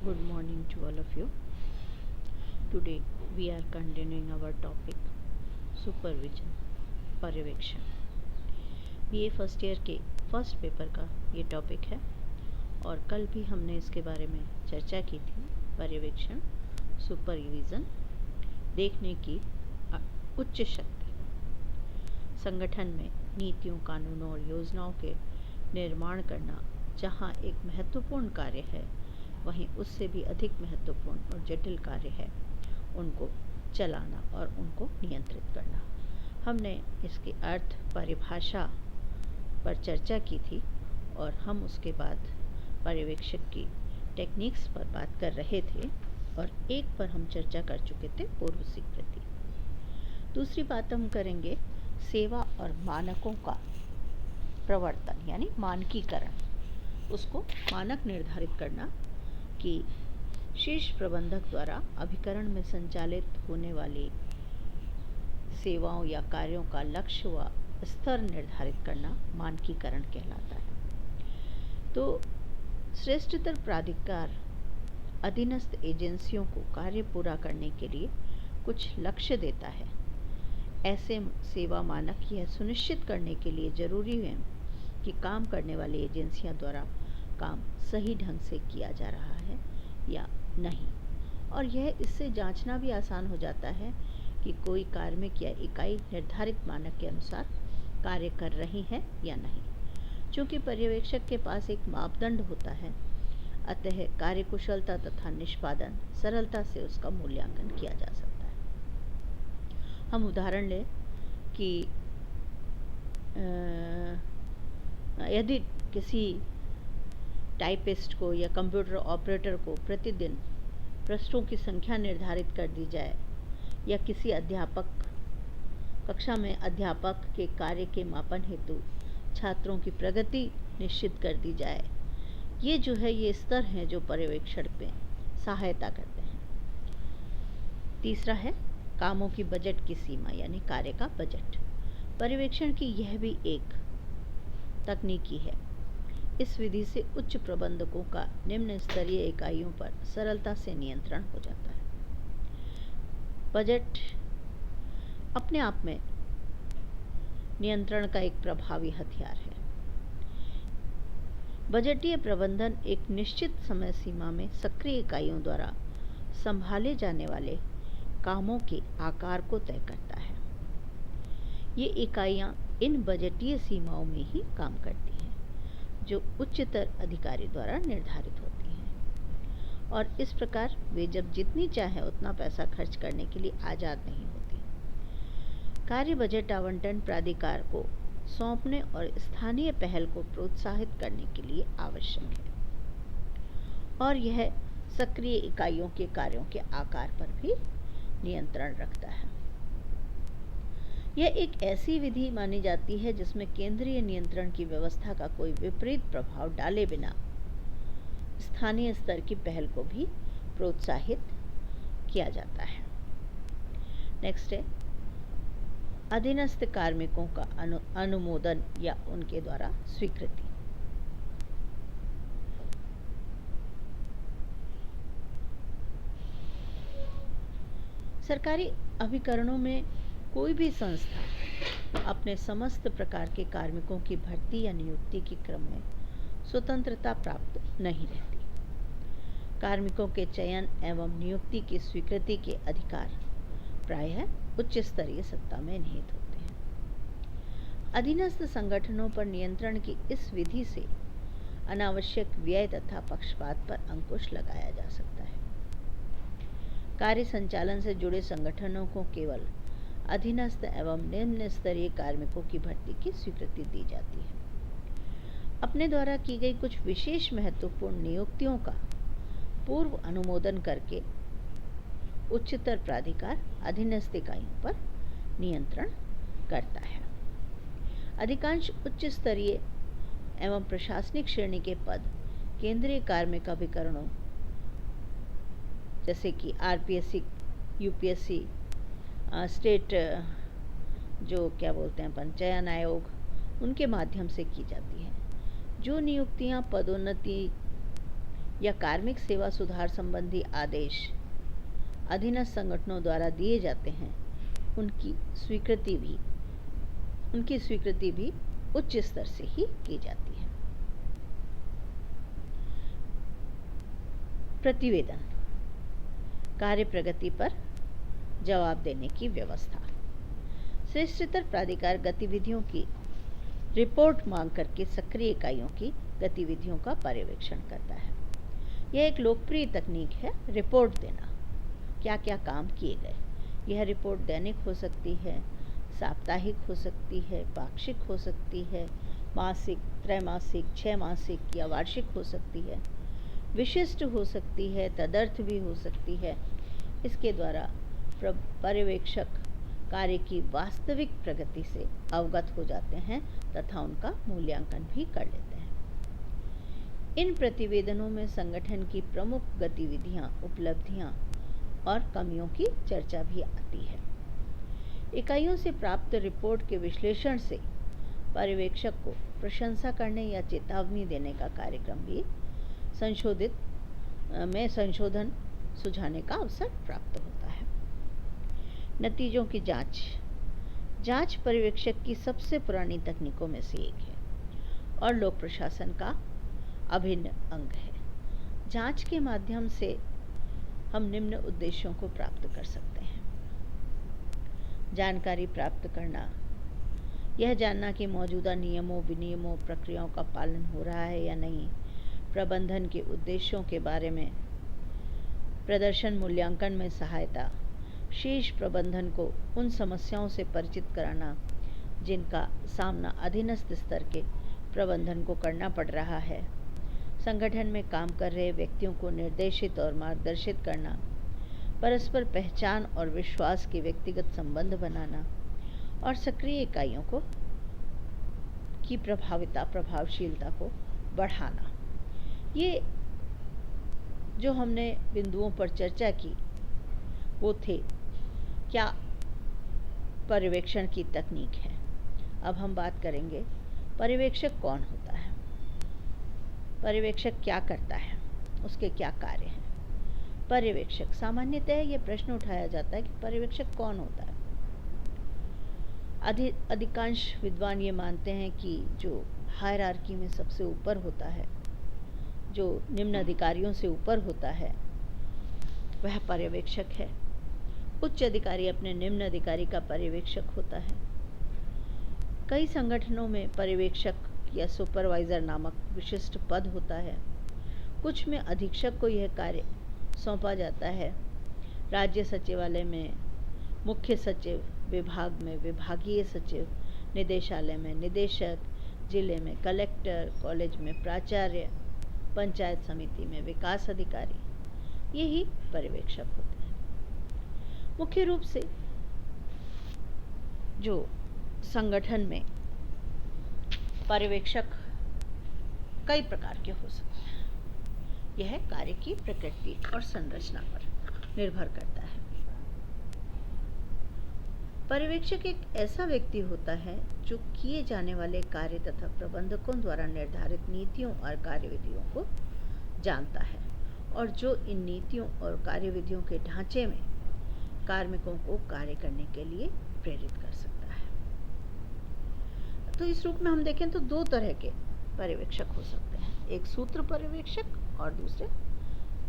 Good morning to all of you. Today we are continuing our topic supervision पर्यवेक्षण। BA first year के first paper का ये topic है और कल भी हमने इसके बारे में चर्चा की थी। पर्यवेक्षण सुपरविजन देखने की उच्च शक्ति, संगठन में नीतियों, कानूनों और योजनाओं के निर्माण करना जहाँ एक महत्वपूर्ण कार्य है, वहीं उससे भी अधिक महत्वपूर्ण और जटिल कार्य है उनको चलाना और उनको नियंत्रित करना। हमने इसके अर्थ, परिभाषा पर चर्चा की थी और हम उसके बाद पर्यवेक्षक की टेक्निक्स पर बात कर रहे थे और एक पर हम चर्चा कर चुके थे, पूर्व स्वीकृति। दूसरी बात हम करेंगे सेवा और मानकों का प्रवर्तन यानी मानकीकरण, उसको मानक निर्धारित करना कि शीर्ष प्रबंधक द्वारा अभिकरण में संचालित होने वाली सेवाओं या कार्यों का लक्ष्य व स्तर निर्धारित करना मानकीकरण कहलाता है। तो श्रेष्ठतर प्राधिकार अधीनस्थ एजेंसियों को कार्य पूरा करने के लिए कुछ लक्ष्य देता है। ऐसे सेवा मानक यह सुनिश्चित करने के लिए जरूरी है कि काम करने वाली एजेंसियां द्वारा काम सही ढंग से किया जा रहा है या नहीं, और यह इससे जांचना भी आसान हो जाता है कि कोई कार्मिक या इकाई निर्धारित मानक के अनुसार कार्य कर रही है या नहीं। चूँकि पर्यवेक्षक के पास एक मापदंड होता है, अतः कार्यकुशलता तथा निष्पादन सरलता से उसका मूल्यांकन किया जा सकता है। हम उदाहरण लें कि यदि किसी टाइपिस्ट को या कंप्यूटर ऑपरेटर को प्रतिदिन पृष्ठों की संख्या निर्धारित कर दी जाए या किसी अध्यापक कक्षा में अध्यापक के कार्य के मापन हेतु छात्रों की प्रगति निश्चित कर दी जाए, ये जो है ये स्तर हैं जो पर्यवेक्षण में सहायता करते हैं। तीसरा है कामों की बजट की सीमा यानी कार्य का बजट। पर्यवेक्षण की यह भी एक तकनीकी है। इस विधि से उच्च प्रबंधकों का निम्न स्तरीय इकाइयों पर सरलता से नियंत्रण हो जाता है। बजट अपने आप में नियंत्रण का एक प्रभावी हथियार है। बजटीय प्रबंधन एक निश्चित समय सीमा में सक्रिय इकाइयों द्वारा संभाले जाने वाले कामों के आकार को तय करता है। ये इकाइयां इन बजटीय सीमाओं में ही काम करती हैं जो उच्चतर अधिकारी द्वारा निर्धारित होती हैं, और इस प्रकार वे जब जितनी चाहे उतना पैसा खर्च करने के लिए आज़ाद नहीं होती। कार्य बजट आवंटन प्राधिकार को सौंपने और स्थानीय पहल को प्रोत्साहित करने के लिए आवश्यक है, और यह सक्रिय इकाइयों के कार्यों के आकार पर भी नियंत्रण रखता है। यह एक ऐसी विधि मानी जाती है जिसमें केंद्रीय नियंत्रण की व्यवस्था का कोई विपरीत प्रभाव डाले बिना स्थानीय स्तर की पहल को भी प्रोत्साहित किया जाता है। नेक्स्ट है अधीनस्थ कार्मिकों का अनुमोदन या उनके द्वारा स्वीकृति। सरकारी अभिकरणों में कोई भी संस्था अपने समस्त प्रकार के कार्मिकों की भर्ती या नियुक्ति के क्रम में स्वतंत्रता प्राप्त नहीं रहती। कार्मिकों के चयन एवं नियुक्ति की स्वीकृति के अधिकार प्रायः उच्च स्तरीय सत्ता में निहित होते हैं। अधीनस्थ संगठनों पर नियंत्रण की इस विधि से अनावश्यक व्यय तथा पक्षपात पर अंकुश लगाया जा सकता है। कार्य संचालन से जुड़े संगठनों को केवल अधीनस्थ एवं निम्न स्तरीय कार्मिकों की भर्ती की स्वीकृति दी जाती है। अपने द्वारा की गई कुछ विशेष महत्वपूर्ण नियुक्तियों का पूर्व अनुमोदन करके उच्चतर प्राधिकार अधीनस्थ इकाइयों पर नियंत्रण करता है। अधिकांश उच्च स्तरीय एवं प्रशासनिक श्रेणी के पद केंद्रीय कार्मिक अभिकरणों जैसे कि आरपीएससी, यूपीएससी, स्टेट जो क्या बोलते हैं अपन चयन आयोग, उनके माध्यम से की जाती है। जो नियुक्तियां पदोन्नति या कार्मिक सेवा सुधार संबंधी आदेश अधीनस्थ संगठनों द्वारा दिए जाते हैं, उनकी स्वीकृति भी उच्च स्तर से ही की जाती है। प्रतिवेदन, कार्य प्रगति पर जवाब देने की व्यवस्था। श्रेष्ठतर प्राधिकार गतिविधियों की रिपोर्ट मांग करके सक्रिय इकाइयों की गतिविधियों का पर्यवेक्षण करता है। यह एक लोकप्रिय तकनीक है, रिपोर्ट देना, क्या क्या काम किए गए। यह रिपोर्ट दैनिक हो सकती है, साप्ताहिक हो सकती है, पाक्षिक हो सकती है, मासिक, त्रैमासिक, 6 मासिक या वार्षिक हो सकती है, विशिष्ट हो सकती है, तदर्थ भी हो सकती है। इसके द्वारा पर्यवेक्षक कार्य की वास्तविक प्रगति से अवगत हो जाते हैं तथा उनका मूल्यांकन भी कर लेते हैं। इन प्रतिवेदनों में संगठन की प्रमुख गतिविधियां, उपलब्धियां और कमियों की चर्चा भी आती है। इकाइयों से प्राप्त रिपोर्ट के विश्लेषण से पर्यवेक्षक को प्रशंसा करने या चेतावनी देने का कार्यक्रम भी संशोधन सुझाने का अवसर प्राप्त होता है। नतीजों की जांच पर्यवेक्षक की सबसे पुरानी तकनीकों में से एक है और लोक प्रशासन का अभिन्न अंग है। जांच के माध्यम से हम निम्न उद्देश्यों को प्राप्त कर सकते हैं। जानकारी प्राप्त करना, यह जानना कि मौजूदा नियमों, विनियमों, प्रक्रियाओं का पालन हो रहा है या नहीं। प्रबंधन के उद्देश्यों के बारे में प्रदर्शन मूल्यांकन में सहायता। शीर्ष प्रबंधन को उन समस्याओं से परिचित कराना जिनका सामना अधीनस्थ स्तर के प्रबंधन को करना पड़ रहा है। संगठन में काम कर रहे व्यक्तियों को निर्देशित और मार्गदर्शित करना। परस्पर पहचान और विश्वास के व्यक्तिगत संबंध बनाना और सक्रिय इकाइयों की प्रभावशीलता को बढ़ाना। ये जो हमने बिंदुओं पर चर्चा की वो थे क्या पर्यवेक्षण की तकनीक है। अब हम बात करेंगे पर्यवेक्षक कौन होता है, पर्यवेक्षक क्या करता है, उसके क्या कार्य हैं। पर्यवेक्षक, सामान्यतः ये प्रश्न उठाया जाता है कि पर्यवेक्षक कौन होता है। अधिकांश विद्वान ये मानते हैं कि जो हायरार्की में सबसे ऊपर होता है, जो निम्न अधिकारियों से ऊपर होता है, वह पर्यवेक्षक है। उच्च अधिकारी अपने निम्न अधिकारी का पर्यवेक्षक होता है। कई संगठनों में पर्यवेक्षक या सुपरवाइजर नामक विशिष्ट पद होता है। कुछ में अधीक्षक को यह कार्य सौंपा जाता है। राज्य सचिवालय में मुख्य सचिव, विभाग में विभागीय सचिव, निदेशालय में निदेशक, जिले में कलेक्टर, कॉलेज में प्राचार्य, पंचायत समिति में विकास अधिकारी, यही पर्यवेक्षक होते हैं। मुख्य रूप से जो संगठन में पर्यवेक्षक कई प्रकार के हो सकते हैं। यह कार्य की प्रकृति और संरचना पर निर्भर करता है। पर्यवेक्षक एक ऐसा व्यक्ति होता है जो किए जाने वाले कार्य तथा प्रबंधकों द्वारा निर्धारित नीतियों और कार्यविधियों को जानता है और जो इन नीतियों और कार्यविधियों के ढांचे में कार्मिकों को कार्य करने के लिए प्रेरित कर सकता है। तो इस रूप में हम देखें तो दो तरह के पर्यवेक्षक हो सकते हैं, एक सूत्र पर्यवेक्षक और दूसरे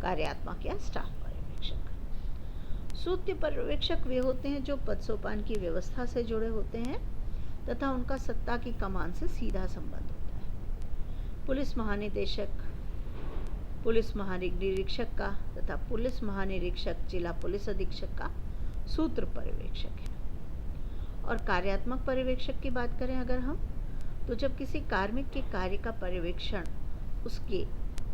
कार्यात्मक या स्टाफ पर्यवेक्षक। सूत्र पर्यवेक्षक वे होते हैं जो पद सोपान की व्यवस्था से जुड़े होते हैं तथा उनका सत्ता की कमान से सीधा संबंध होता है। पुलिस महानिदेशक, पुलिस महानिरीक्षक का तथा पुलिस महानिरीक्षक, जिला पुलिस अधीक्षक का सूत्र पर्यवेक्षक है। और कार्यात्मक पर्यवेक्षक की बात करें अगर हम, तो जब किसी कार्मिक के कार्य का पर्यवेक्षण उसके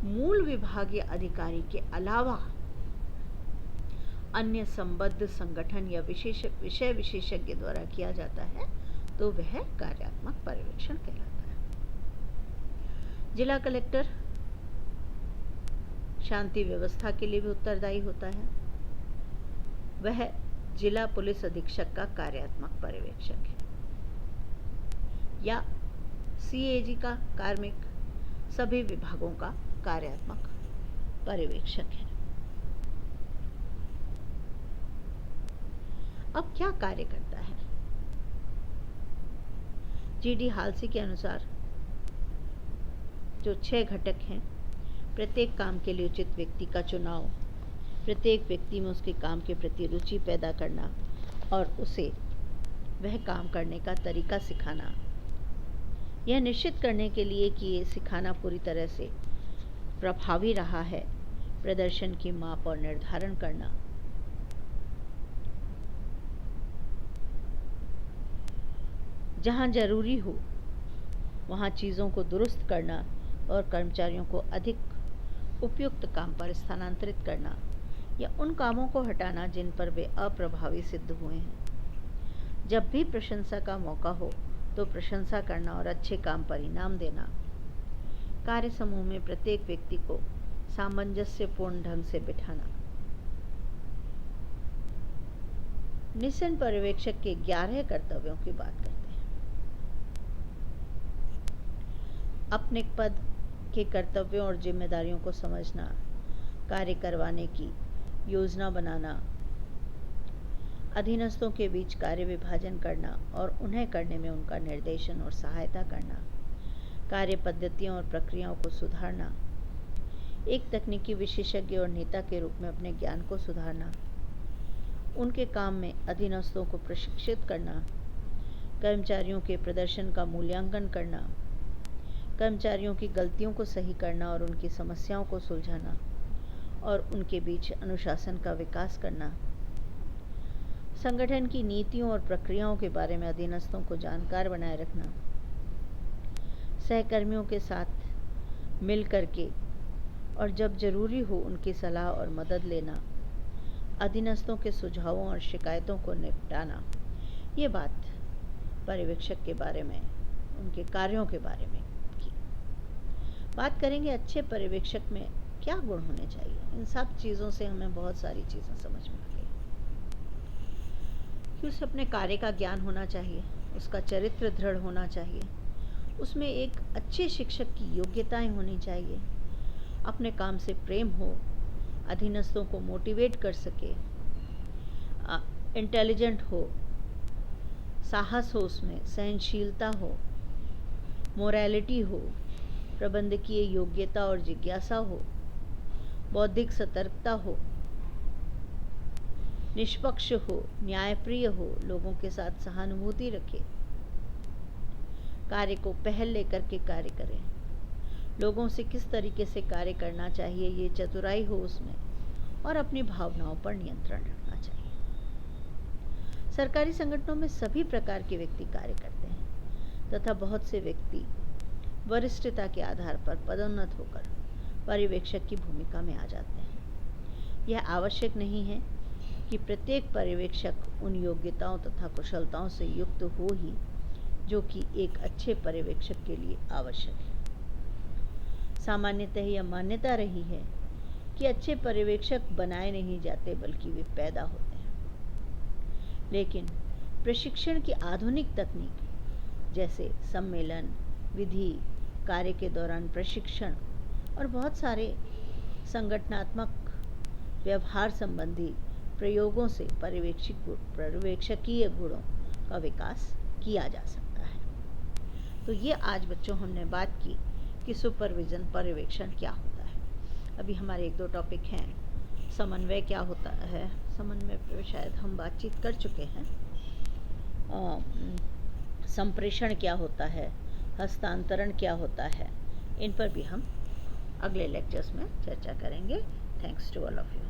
मूल विभागीय अधिकारी के अलावा अन्य संबद्ध संगठन या विषय विशेषज्ञ द्वारा किया जाता है तो वह कार्यात्मक पर्यवेक्षण कहलाता है। जिला कलेक्टर शांति व्यवस्था के लिए भी उत्तरदायी होता है। वह जिला पुलिस अधीक्षक का कार्यात्मक पर्यवेक्षक है। या सीएजी का कार्मिक सभी विभागों का कार्यात्मक पर्यवेक्षक है। अब क्या कार्य करता है? जीडी हालसी के अनुसार जो 6 घटक हैं, प्रत्येक काम के लिए उचित व्यक्ति का चुनाव, प्रत्येक व्यक्ति में उसके काम के प्रति रुचि पैदा करना और उसे वह काम करने का तरीका सिखाना, यह निश्चित करने के लिए कि ये सिखाना पूरी तरह से प्रभावी रहा है, प्रदर्शन की माप और निर्धारण करना, जहाँ जरूरी हो वहाँ चीज़ों को दुरुस्त करना और कर्मचारियों को अधिक उपयुक्त काम पर स्थानांतरित करना या उन कामों को हटाना जिन पर वे अप्रभावी सिद्ध हुए हैं। जब भी प्रशंसा का मौका हो तो प्रशंसा करना और अच्छे काम पर इनाम देना। कार्य समूह में प्रत्येक व्यक्ति को सामंजस्यपूर्ण ढंग से बिठाना। निस्सन पर्यवेक्षक के 11 कर्तव्यों की बात करते हैं। अपने पद के कर्तव्यों और जिम्मेदारियों को समझना, कार्य करवाने की योजना बनाना, अधीनस्थों के बीच कार्य विभाजन करना और उन्हें करने में उनका निर्देशन और सहायता करना, कार्य पद्धतियों और प्रक्रियाओं को सुधारना, एक तकनीकी विशेषज्ञ और नेता के रूप में अपने ज्ञान को सुधारना, उनके काम में अधीनस्थों को प्रशिक्षित करना, कर्मचारियों के प्रदर्शन का मूल्यांकन करना, कर्मचारियों की गलतियों को सही करना और उनकी समस्याओं को सुलझाना और उनके बीच अनुशासन का विकास करना, संगठन की नीतियों और प्रक्रियाओं के बारे में अधीनस्थों को जानकार बनाए रखना, सहकर्मियों के साथ मिल करके और जब जरूरी हो उनकी सलाह और मदद लेना, अधीनस्थों के सुझावों और शिकायतों को निपटाना। ये बात पर्यवेक्षक के बारे में, उनके कार्यों के बारे में की। बात करेंगे अच्छे पर्यवेक्षक में क्या गुण होने चाहिए। इन सब चीज़ों से हमें बहुत सारी चीज़ें समझ में आ गई कि उसे अपने कार्य का ज्ञान होना चाहिए, उसका चरित्र दृढ़ होना चाहिए, उसमें एक अच्छे शिक्षक की योग्यताएं होनी चाहिए, अपने काम से प्रेम हो, अधीनस्थों को मोटिवेट कर सके, इंटेलिजेंट हो, साहस हो, उसमें सहनशीलता हो, मोरालिटी हो, प्रबंधकीय योग्यता और जिज्ञासा हो, बौद्धिक सतर्कता हो, निष्पक्ष हो, न्यायप्रिय हो, लोगों के साथ सहानुभूति रखे, कार्य को पहल लेकर के कार्य करें, लोगों से किस तरीके से कार्य करना चाहिए ये चतुराई हो उसमें, और अपनी भावनाओं पर नियंत्रण रखना चाहिए। सरकारी संगठनों में सभी प्रकार के व्यक्ति कार्य करते हैं तथा बहुत से व्यक्ति वरिष्ठता के आधार पर पदोन्नत होकर पर्यवेक्षक की भूमिका में आ जाते हैं। यह आवश्यक नहीं है कि प्रत्येक पर्यवेक्षक उन योग्यताओं तथा कुशलताओं से युक्त हो ही जो कि एक अच्छे पर्यवेक्षक के लिए आवश्यक है। सामान्यतः यह मान्यता रही है कि अच्छे पर्यवेक्षक बनाए नहीं जाते बल्कि वे पैदा होते हैं। लेकिन प्रशिक्षण की आधुनिक तकनीक जैसे सम्मेलन, विधि, कार्य के दौरान प्रशिक्षण और बहुत सारे संगठनात्मक व्यवहार संबंधी प्रयोगों से पर्यवेक्षकीय गुणों का विकास किया जा सकता है। तो ये आज बच्चों हमने बात की कि सुपरविज़न पर्यवेक्षण क्या होता है। अभी हमारे 1-2 टॉपिक हैं। समन्वय क्या होता है, समन्वय पर शायद हम बातचीत कर चुके हैं। संप्रेषण क्या होता है, हस्तांतरण क्या होता है, इन पर भी हम अगले लेक्चर्स में चर्चा करेंगे। Thanks to all of you.